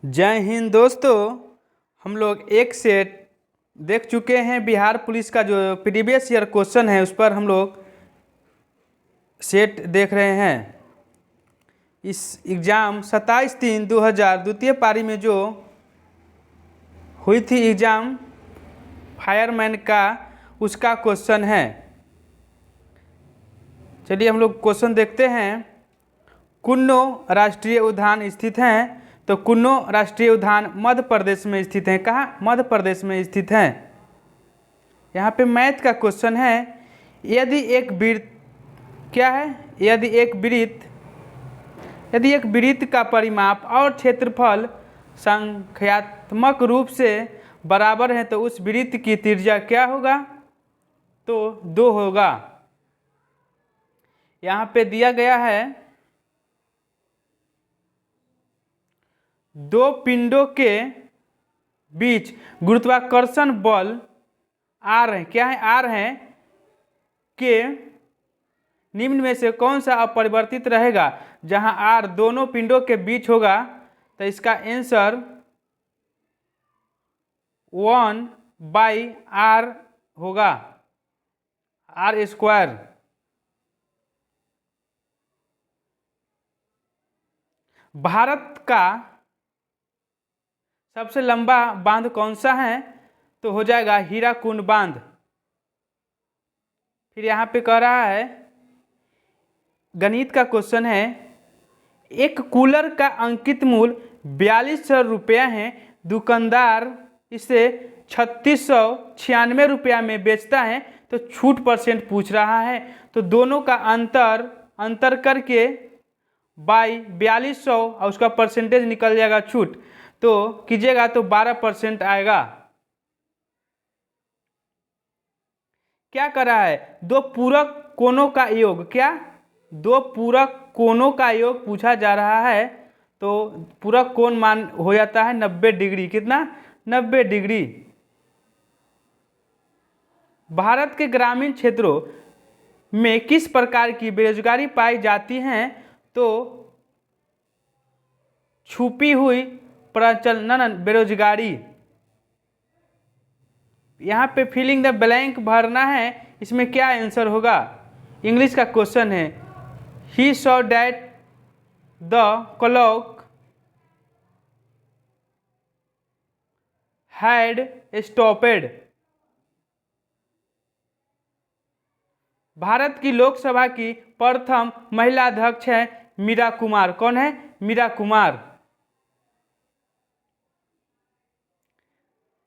जय हिंद दोस्तों। हम लोग एक सेट देख चुके हैं। बिहार पुलिस का जो प्रीवियस ईयर क्वेश्चन है उस पर हम लोग सेट देख रहे हैं। इस एग्ज़ाम 27/3/2000 द्वितीय पारी में जो हुई थी एग्ज़ाम फायरमैन का, उसका क्वेश्चन है। चलिए हम लोग क्वेश्चन देखते हैं। कुन्नो राष्ट्रीय उद्यान स्थित हैं, तो कुन्नो राष्ट्रीय उद्यान मध्य प्रदेश में स्थित है। कहाँ? मध्य प्रदेश में स्थित है। यहाँ पे मैथ का क्वेश्चन है। यदि एक वृत्त क्या है? यदि एक वृत्त का परिमाप और क्षेत्रफल संख्यात्मक रूप से बराबर है तो उस वृत्त की त्रिज्या क्या होगा? तो 2 होगा। यहाँ पे दिया गया है दो पिंडों के बीच गुरुत्वाकर्षण बल आर है। क्या है? आर है के निम्न में से कौन सा अपरिवर्तित रहेगा? जहां आर दोनों पिंडों के बीच होगा तो इसका आंसर 1/r होगा, r²। भारत का सबसे लंबा बांध कौन सा है? तो हो जाएगा हीराकुंड बांध। फिर यहाँ पे कह रहा है, गणित का क्वेश्चन है। एक कूलर का अंकित मूल्य 4200 रुपया है। दुकानदार इसे 3696 रुपया में बेचता है, तो छूट परसेंट पूछ रहा है। तो दोनों का अंतर करके बाई 4200 और उसका परसेंटेज निकल जाएगा छूट, तो कीजिएगा तो 12% आएगा। क्या कर रहा है? दो पूरक कोणों का योग। क्या? दो पूरक कोणों का योग पूछा जा रहा है। तो पूरक कोण मान हो जाता है 90 डिग्री। कितना? 90 डिग्री। भारत के ग्रामीण क्षेत्रों में किस प्रकार की बेरोजगारी पाई जाती है? तो छुपी हुई प्रचलन बेरोजगारी। यहाँ पे फिलिंग द ब्लैंक भरना है। इसमें क्या आंसर होगा? इंग्लिश का क्वेश्चन है। He saw that the clock had stopped. Bharat की लोकसभा की प्रथम महिला अध्यक्ष है मीरा कुमार। कौन है? मीरा कुमार।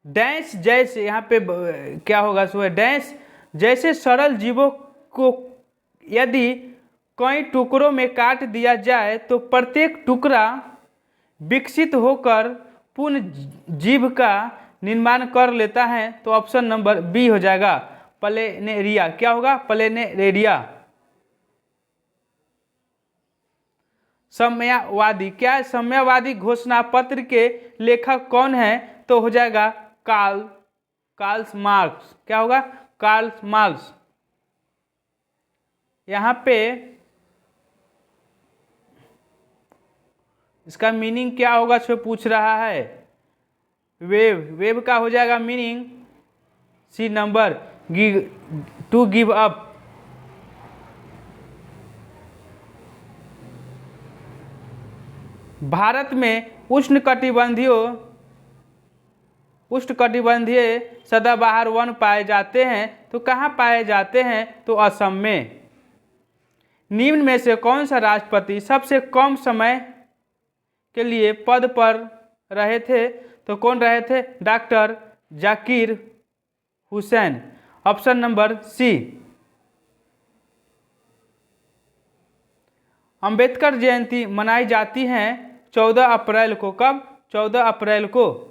डैश जैसे यहाँ पे क्या होगा? सो डैश जैसे सरल जीवों को यदि कई टुकड़ों में काट दिया जाए तो प्रत्येक टुकड़ा विकसित होकर पुनः जीव का निर्माण कर लेता है। तो ऑप्शन नंबर बी हो जाएगा, प्लेनेरिया। क्या होगा? प्लेनेरिया। साम्यवादी। क्या है? साम्यवादी घोषणा पत्र के लेखक कौन है? तो हो जाएगा कार्ल मार्क्स। क्या होगा? Karl Marx. यहाँ पे इसका मीनिंग क्या होगा सो पूछ रहा है। वेव का हो जाएगा meaning C number, to give up. Bharat में उष्णकटिबंधीय सदाबहार वन पाए जाते हैं। तो कहाँ पाए जाते हैं? तो असम में। निम्न में से कौन सा राष्ट्रपति सबसे कम समय के लिए पद पर रहे थे? तो कौन रहे थे? Doctor Zakir Hussain. Option number C. Ambedkar Jayanti मनाई जाती है 14 अप्रैल को। कब? 14 अप्रैल को।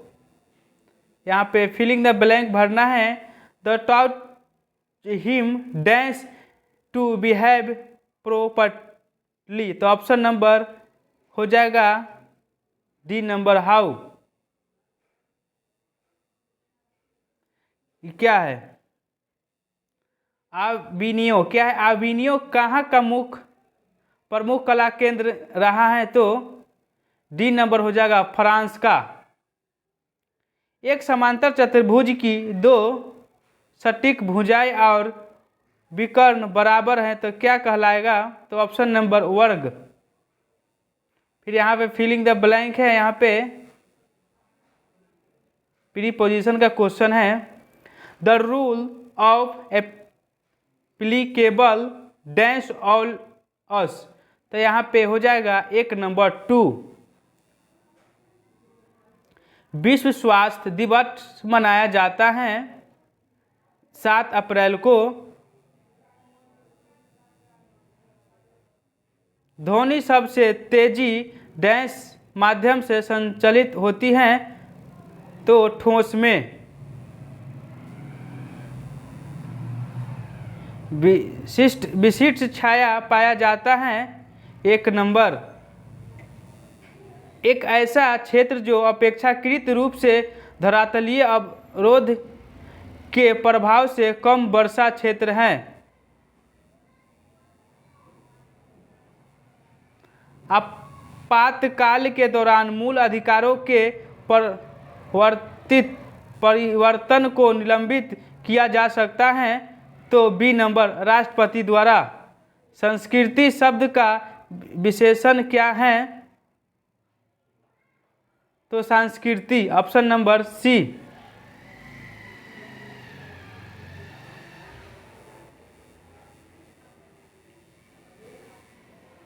यहाँ पे फिलिंग द ब्लैंक भरना है। The taught him dash to behave properly. तो ऑप्शन नंबर हो जाएगा डी नंबर, हाउ। क्या है? आविनियो। क्या है? आविनियो कहाँ का प्रमुख कला केंद्र रहा है? तो डी नंबर हो जाएगा फ्रांस का। एक समांतर चतुर्भुज की दो सटीक भुजाएं और विकर्ण बराबर हैं तो क्या कहलाएगा? तो ऑप्शन नंबर वर्ग। फिर यहाँ पे फिलिंग द ब्लैंक है, यहाँ पे प्रीपोजिशन का क्वेश्चन है। The rule of applicable dash all us, तो यहाँ पे हो जाएगा एक नंबर 2। विश्व स्वास्थ्य दिवस मनाया जाता है 7 अप्रैल को। ध्वनि सबसे तेजी डैश माध्यम से संचालित होती है तो ठोस में। विशिष्ट छाया पाया जाता है एक नंबर। एक ऐसा क्षेत्र जो अपेक्षाकृत रूप से धरातलीय अवरोध के प्रभाव से कम वर्षा क्षेत्र है। आपातकाल के दौरान मूल अधिकारों के परिवर्तन को निलंबित किया जा सकता है तो बी नंबर राष्ट्रपति द्वारा। संस्कृति शब्द का विशेषण क्या है? तो संस्कृति ऑप्शन नंबर सी।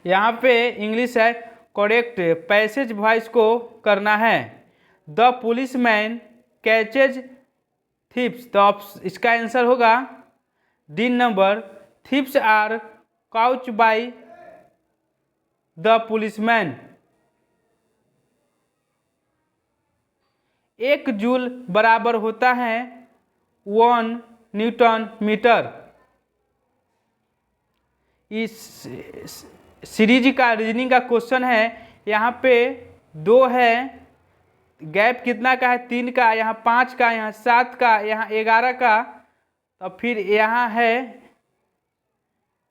यहाँ पे इंग्लिश है करेक्ट, पैसेज वॉइस को करना है। द पुलिसमैन कैचेज थीप्स, तो इसका आंसर होगा D number. Thieves are caught by the policeman. 1 joule बराबर होता है 1 न्यूटन मीटर। इस सीरीज का रीजनिंग का क्वेश्चन है। यहाँ पे 2 है, गैप कितना का है? 3 का, यहाँ 5 का, यहाँ 7 का, यहाँ 11 का, तो फिर यहाँ है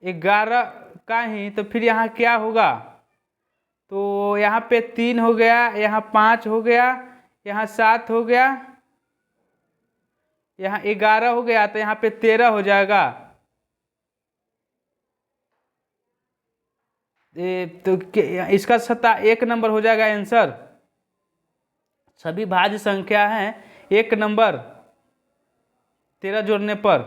11 का ही, तो फिर यहाँ क्या होगा? तो यहाँ पे 3 हो गया, यहाँ 5 हो गया, यहाँ 7 हो गया, यहाँ 11 हो गया, तो यहाँ पे 13 हो जाएगा। तो इसका 1 नंबर हो जाएगा आंसर। सभी भाज्य संख्या हैं 1 नंबर 13 जोड़ने पर।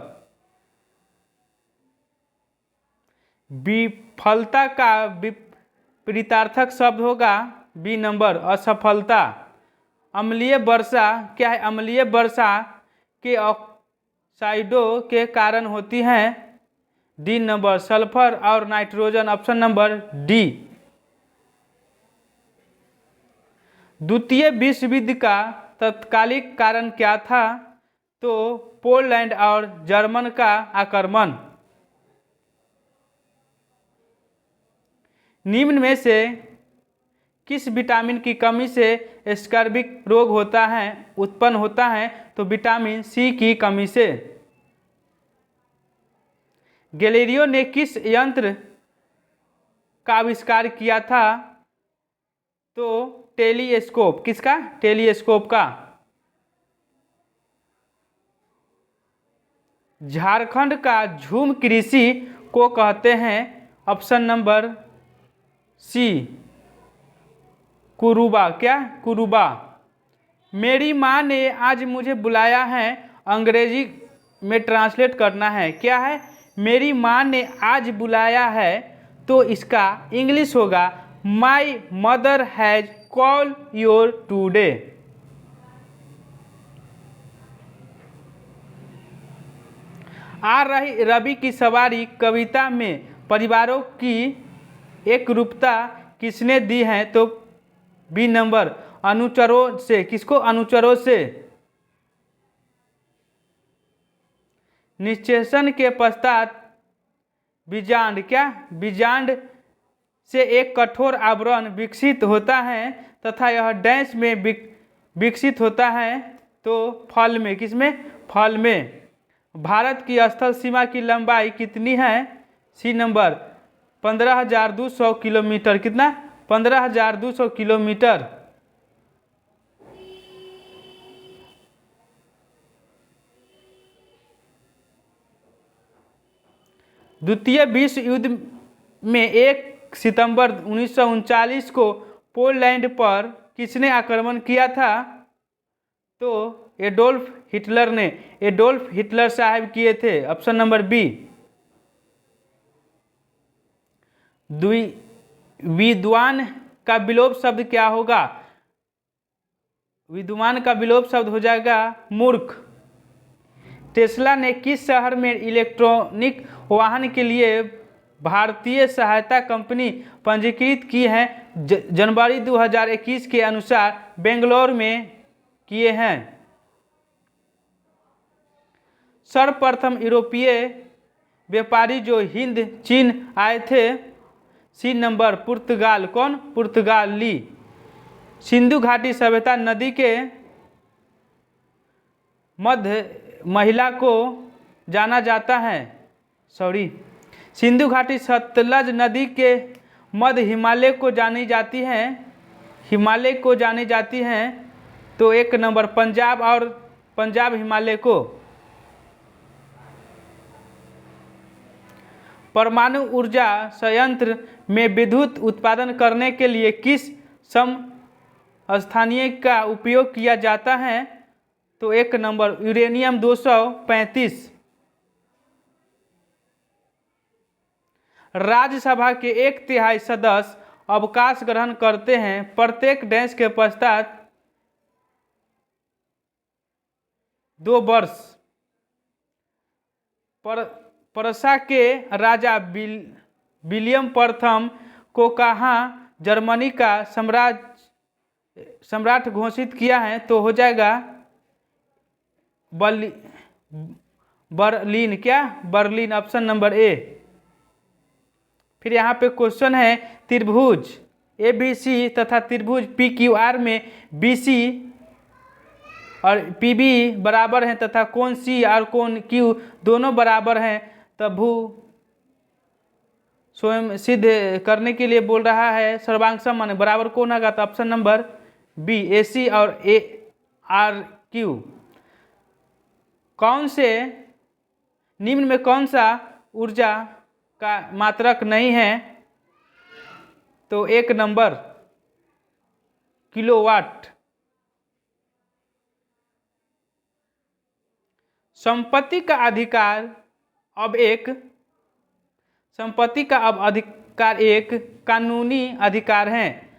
विफलता का विपरीतार्थक शब्द होगा बी नंबर असफलता। अम्लीय वर्षा क्या है? अम्लीय वर्षा के ऑक्साइडों के कारण होती है डी नंबर सल्फर और नाइट्रोजन, ऑप्शन नंबर डी। द्वितीय विश्व युद्ध का तत्कालिक कारण क्या था? तो पोलैंड और जर्मन का आक्रमण। निम्न में से किस विटामिन की कमी से स्कर्विक रोग उत्पन्न होता है? तो विटामिन सी की कमी से। गैलीलियो ने किस यंत्र का आविष्कार किया था? तो टेलीस्कोप। किसका? टेलीस्कोप का। झारखंड का झूम कृषि को कहते हैं, ऑप्शन नंबर सी कुरुबा। क्या? कुरुबा। मेरी माँ ने आज मुझे बुलाया है, अंग्रेजी में ट्रांसलेट करना है। क्या है? मेरी माँ ने आज बुलाया है, तो इसका इंग्लिश होगा my mother has call your today. आ रही रवि की सवारी कविता में परिवारों की एक रूपता किसने दी है? तो बी नंबर अनुचरों से। किसको? अनुचरों से। निषेचन के पश्चात बीजांड क्या? बीजांड से एक कठोर आवरण विकसित होता है तथा यह डैश में विकसित होता है तो फल में। किसमें? फल में। भारत की स्थल सीमा की लंबाई कितनी है? C number 15,200 kilometre. कितना? 15,200 किलोमीटर। द्वितीय विश्व युद्ध में 1 सितंबर 1939 को पोलैंड पर किसने आक्रमण किया था? तो एडोल्फ हिटलर ने। एडोल्फ हिटलर साहब किए थे, ऑप्शन नंबर बी। विद्वान का विलोप शब्द क्या होगा? विद्वान का विलोप शब्द हो जाएगा मूर्ख। टेस्ला ने किस शहर में इलेक्ट्रॉनिक वाहन के लिए भारतीय सहायता कंपनी पंजीकृत की है? जनवरी 2021 के अनुसार बेंगलोर में किए हैं। सर्वप्रथम यूरोपीय व्यापारी जो हिंद चीन आए थे, सी नंबर पुर्तगाल। कौन? पुर्तगाली। सिंधु घाटी सभ्यता नदी के मध्य महिला को जाना जाता है। सिंधु घाटी सतलज नदी के मध्य हिमालय को जानी जाती है। हिमालय को जानी जाती हैं। तो 1 नंबर पंजाब और पंजाब हिमालय को। परमाणु ऊर्जा संयंत्र में विद्युत उत्पादन करने के लिए किस समस्थानिक का उपयोग किया जाता है? तो 1 नंबर यूरेनियम 235। राज्यसभा के 1/3 सदस्य अवकाश ग्रहण करते हैं प्रत्येक डैश के पश्चात 2 वर्ष। प्रशा के राजा विलियम प्रथम को कहाँ जर्मनी का सम्राट घोषित किया है? तो हो जाएगा बर्लिन। क्या? Berlin, option number A. फिर यहाँ पे क्वेश्चन है, त्रिभुज ABC तथा त्रिभुज PQR में BC और PB बराबर हैं तथा कोण C और कोण Q दोनों बराबर हैं, तब भू स्वयं सिद्ध करने के लिए बोल रहा है सर्वांग समान बराबर कौन होगा? तो ऑप्शन नंबर बी AC और ARQ। कौन से निम्न में कौन सा ऊर्जा का मात्रक नहीं है? तो 1 नंबर किलोवाट। संपत्ति का अधिकार अब एक कानूनी अधिकार है।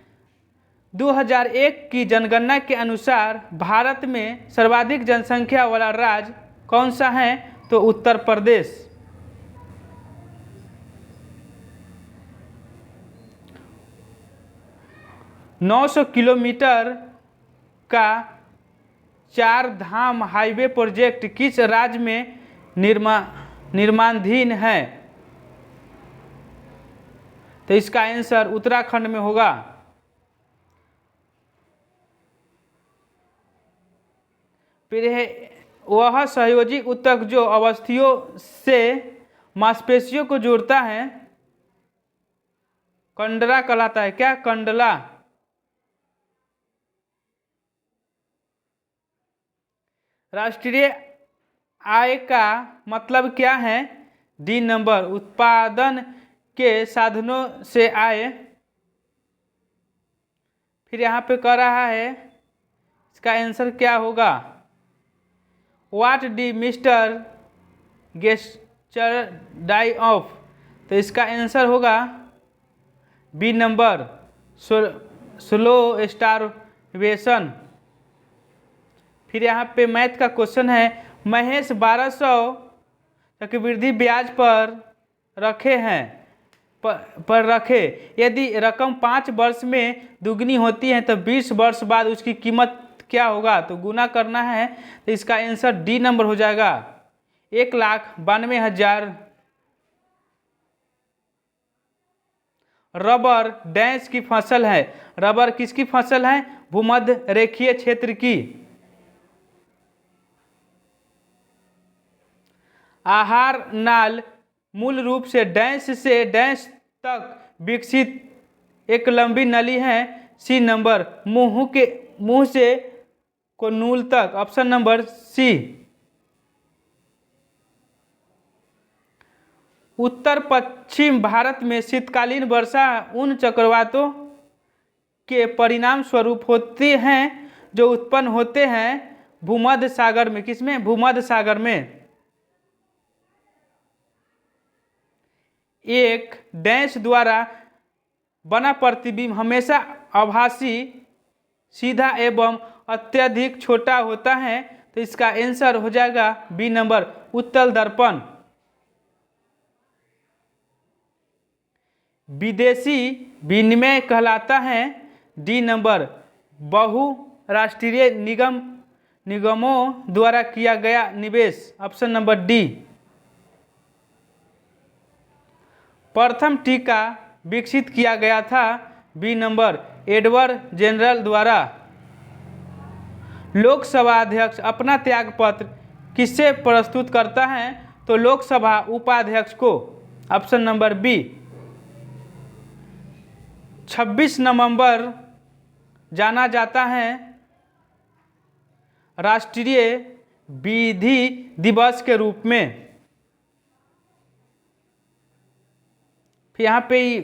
2001 की जनगणना के अनुसार भारत में सर्वाधिक जनसंख्या वाला राज्य कौन सा है? तो उत्तर प्रदेश। ,900 किलोमीटर का 4 धाम हाईवे प्रोजेक्ट किस राज्य में निर्माणाधीन है? तो इसका आंसर उत्तराखंड में होगा। फिर है वह सहयोजी ऊतक जो अवस्थियों से मांसपेशियों को जोड़ता है, कंडरा कहलाता है। क्या? कंडला। राष्ट्रीय आय का मतलब क्या है? डी नंबर उत्पादन के साधनों से आय। फिर यहाँ पे कह रहा है इसका आंसर क्या होगा? What did mister Gester die of? तो इसका आंसर होगा बी नंबर स्लो स्टारवेशन। फिर यहाँ पे मैथ का क्वेश्चन है, महेश 1200 चक्रवृद्धि ब्याज पर रखे यदि रकम 5 वर्ष में दुगनी होती है तो 20 वर्ष बाद उसकी कीमत क्या होगा? तो गुना करना है। तो इसका आंसर डी नंबर हो जाएगा 1,92,000। रबर डैश की फसल है। रबर किसकी फसल है? भूमध्य रेखीय क्षेत्र की। आहार नाल मूल रूप से डैश तक विकसित एक लंबी नली है। सी नंबर, मुंह से कोनूल तक। Option number C. उत्तर पश्चिम भारत में शीतकालीन वर्षा उन चक्रवातों के परिणाम स्वरूप होते हैं जो उत्पन्न होते हैं भूमध्य सागर में। किसमें? भूमध्य सागर में। एक डैश द्वारा बना प्रतिबिंब हमेशा आभासी, सीधा एवं अत्यधिक छोटा होता है। तो इसका आंसर हो जाएगा बी नंबर, उत्तल दर्पण। विदेशी विनिमय कहलाता है। डी नंबर, बहुराष्ट्रीय निगमों द्वारा किया गया निवेश। Option number D. प्रथम टीका विकसित किया गया था। बी नंबर, एडवर्ड जेनरल द्वारा। लोकसभा अध्यक्ष अपना त्यागपत्र किससे प्रस्तुत करता है? तो लोकसभा उपाध्यक्ष को। Option number B. 26 नवंबर जाना जाता है राष्ट्रीय विधि दिवस के रूप में। फिर यहाँ पे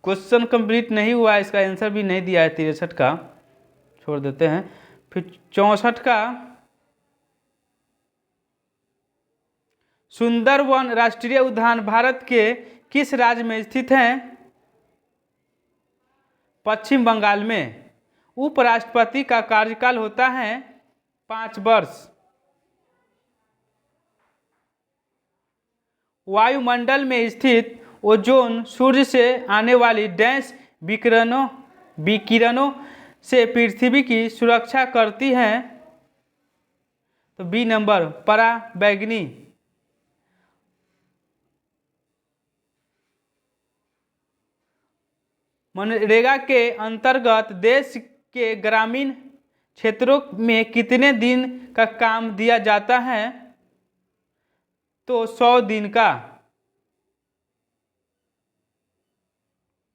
क्वेश्चन कंप्लीट नहीं हुआ, इसका आंसर भी नहीं दिया है। 63 का छोड़ देते हैं। फिर 64 का, सुंदरवन राष्ट्रीय उद्यान भारत के किस राज्य में स्थित है? पश्चिम बंगाल में। उपराष्ट्रपति का कार्यकाल होता है 5 वर्ष। वायुमंडल में स्थित ओजोन सूर्य से आने वाली डैश विकिरणों से पृथ्वी की सुरक्षा करती है। तो बी नंबर, पराबैंगनी। मनरेगा के अंतर्गत देश के ग्रामीण क्षेत्रों में कितने दिन का काम दिया जाता है? तो 100 दिन का।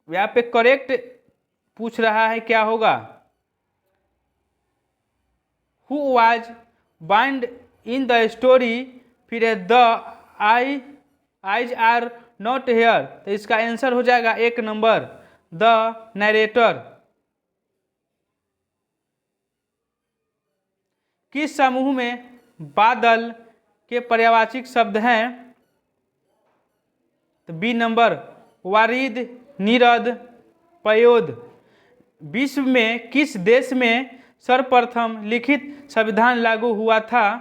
यहाँ पे करेक्ट पूछ रहा है, क्या होगा? Who was blind in the story, फिर the eyes are not here. तो इसका आंसर हो जाएगा 1 नंबर, द नरेटर। किस समूह में बादल के पर्यायवाची शब्द हैं? तो बी नंबर, वारिद, नीरद, पयोद। विश्व में किस देश में सर्वप्रथम लिखित संविधान लागू हुआ था?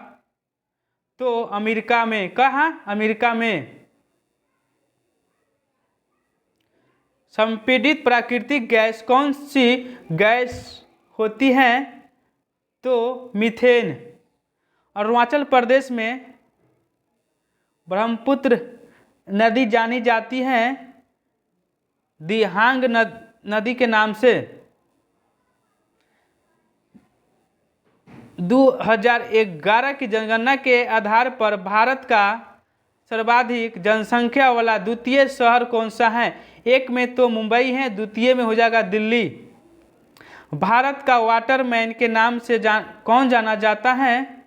तो अमेरिका में। कहाँ? अमेरिका में। संपीड़ित प्राकृतिक गैस कौन सी गैस होती है? तो मीथेन। अरुणाचल प्रदेश में ब्रह्मपुत्र नदी जानी जाती है दिहांग नदी के नाम से। 2011 की जनगणना के आधार पर भारत का सर्वाधिक जनसंख्या वाला द्वितीय शहर कौन सा है? एक में तो मुंबई है, द्वितीय में हो जाएगा दिल्ली। भारत का वाटरमैन के नाम से कौन जाना जाता है?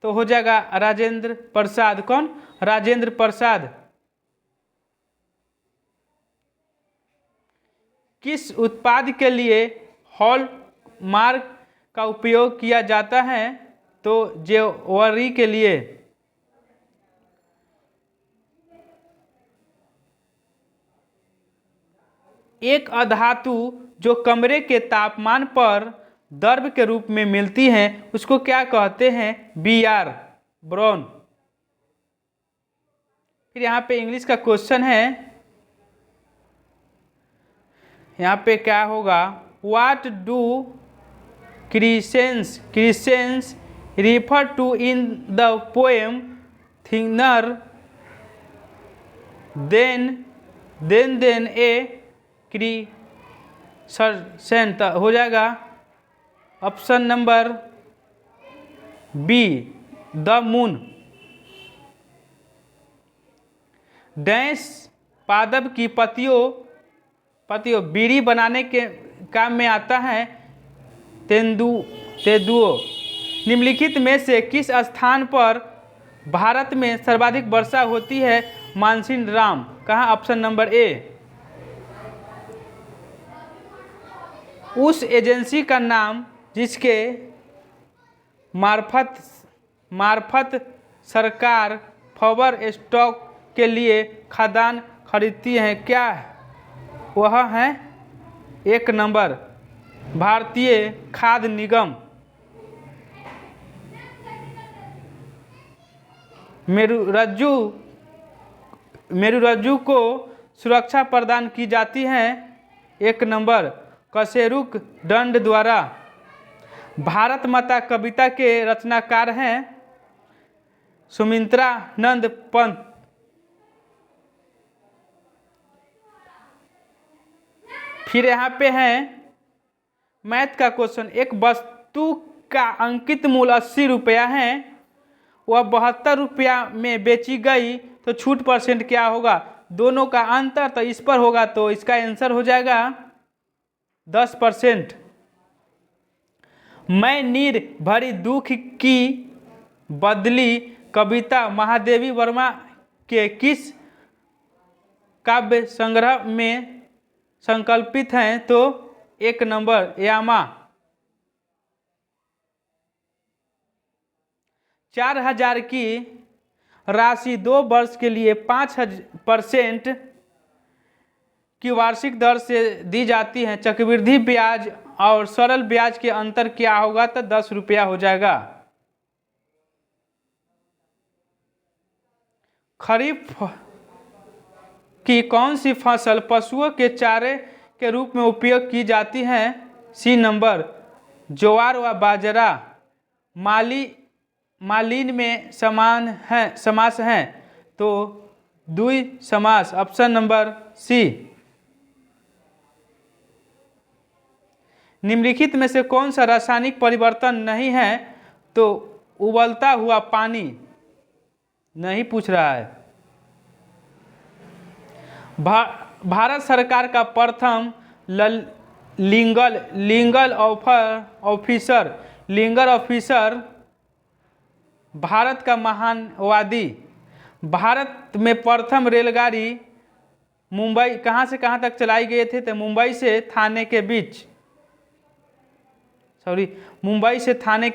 तो हो जाएगा राजेंद्र प्रसाद। कौन? राजेंद्र प्रसाद। किस उत्पाद के लिए हॉलमार्क का उपयोग किया जाता है? तो ज्वेलरी के लिए। एक अधातु जो कमरे के तापमान पर द्रव के रूप में मिलती है उसको क्या कहते हैं? Br, ब्रोन। फिर यहाँ पे इंग्लिश का क्वेश्चन है। यहाँ पे क्या होगा? What do Christians refer to in the poem thinner than a crescent? हो जाएगा option number B, the moon. Dash पादप की पतियो बीड़ी बनाने के काम में आता है तेंदुओ। निम्नलिखित में से किस स्थान पर भारत में सर्वाधिक वर्षा होती है? मानसीन राम। कहाँ? Option number A. उस एजेंसी का नाम जिसके मार्फत सरकार पावर स्टॉक के लिए खाद्यान्न खरीदती है, क्या वह है? 1 नंबर भारतीय खाद्य निगम। मेरुरज्जु को सुरक्षा प्रदान की जाती है। 1 नंबर कशेरुक दंड द्वारा। भारत माता कविता के रचनाकार हैं सुमित्रा नंद पंत। फिर यहाँ पे है मैथ का क्वेश्चन। एक वस्तु का अंकित मूल्य 80 रुपया है, वह 72 रुपया में बेची गई तो छूट परसेंट क्या होगा? दोनों का अंतर तो इस पर होगा, तो इसका आंसर हो जाएगा 10%। मैं नीर भरी दुख की बदली कविता महादेवी वर्मा के किस काव्य संग्रह में संकल्पित हैं? तो 1 नंबर यामा। 4000 की राशि 2 वर्ष के लिए 5% की वार्षिक दर से दी जाती है। चक्रवृद्धि ब्याज और सरल ब्याज के अंतर क्या होगा? तो 10 रुपया हो जाएगा। खरीफ की कौन सी फसल पशुओं के चारे के रूप में उपयोग की जाती है? सी नंबर ज्वार व बाजरा। मालिन में समास हैं तो द्वि समास। Option number C. निम्नलिखित में से कौन सा रासायनिक परिवर्तन नहीं है? तो उबलता हुआ पानी। नहीं पूछ रहा है। भारत सरकार का प्रथम लीगल ऑफिसर भारत का महानवादी। भारत में प्रथम रेलगाड़ी मुंबई कहाँ से कहाँ तक चलाई गई थी? तो मुंबई से थाने के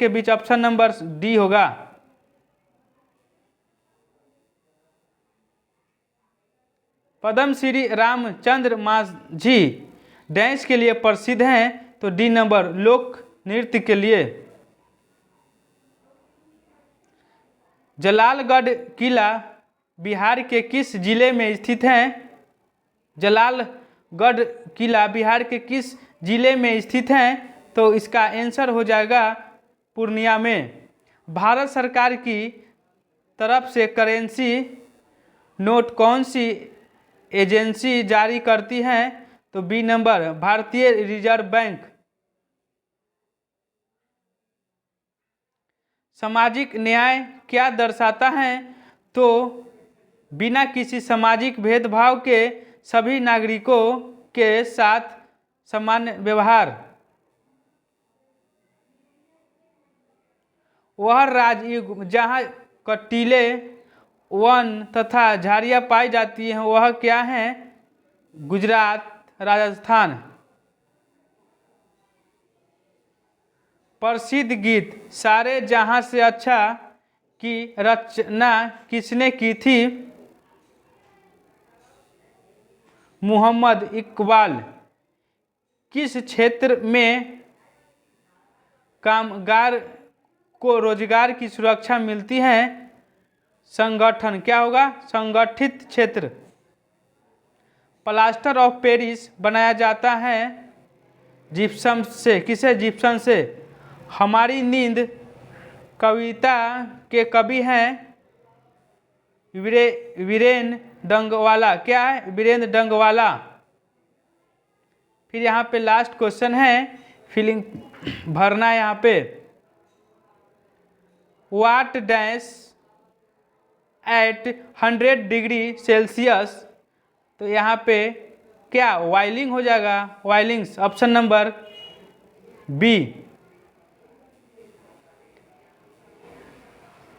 बीच। ऑप्शन नंबर डी होगा। पद्मश्री रामचंद्र माझी डांस के लिए प्रसिद्ध हैं? तो डी नंबर लोक नृत्य के लिए। जलालगढ़ किला बिहार के किस जिले में स्थित है? जलालगढ़ किला बिहार के किस जिले में स्थित है? तो इसका आंसर हो जाएगा पूर्णिया में। भारत सरकार की तरफ से करेंसी नोट कौन सी एजेंसी जारी करती है? तो बी नंबर भारतीय रिजर्व बैंक। सामाजिक न्याय क्या दर्शाता है? तो बिना किसी सामाजिक भेदभाव के सभी नागरिकों के साथ समान व्यवहार। वह राज्य जहाँ कटीले वन तथा झाड़ियाँ पाई जाती हैं वह क्या है? गुजरात, राजस्थान। प्रसिद्ध गीत सारे जहां से अच्छा की रचना किसने की थी? मोहम्मद इकबाल। किस क्षेत्र में कामगार को रोजगार की सुरक्षा मिलती है? संगठन। क्या होगा? संगठित क्षेत्र। प्लास्टर ऑफ पेरिस बनाया जाता है जिप्सम से। किसे? जिप्सम से। हमारी नींद कविता के कवि हैं वीरेंद्र डंगवाला। क्या है? वीरेंद्र डंगवाला। फिर यहाँ पे लास्ट क्वेश्चन है, फीलिंग भरना है यहाँ पे। वाट डैश एट 100 डिग्री सेल्सियस। तो यहाँ पे क्या वाइलिंग हो जाएगा, वाइलिंग्स, ऑप्शन नंबर बी।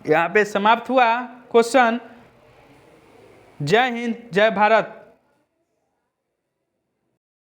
यहाँ पे समाप्त हुआ क्वेश्चन। जय हिंद, जय भारत।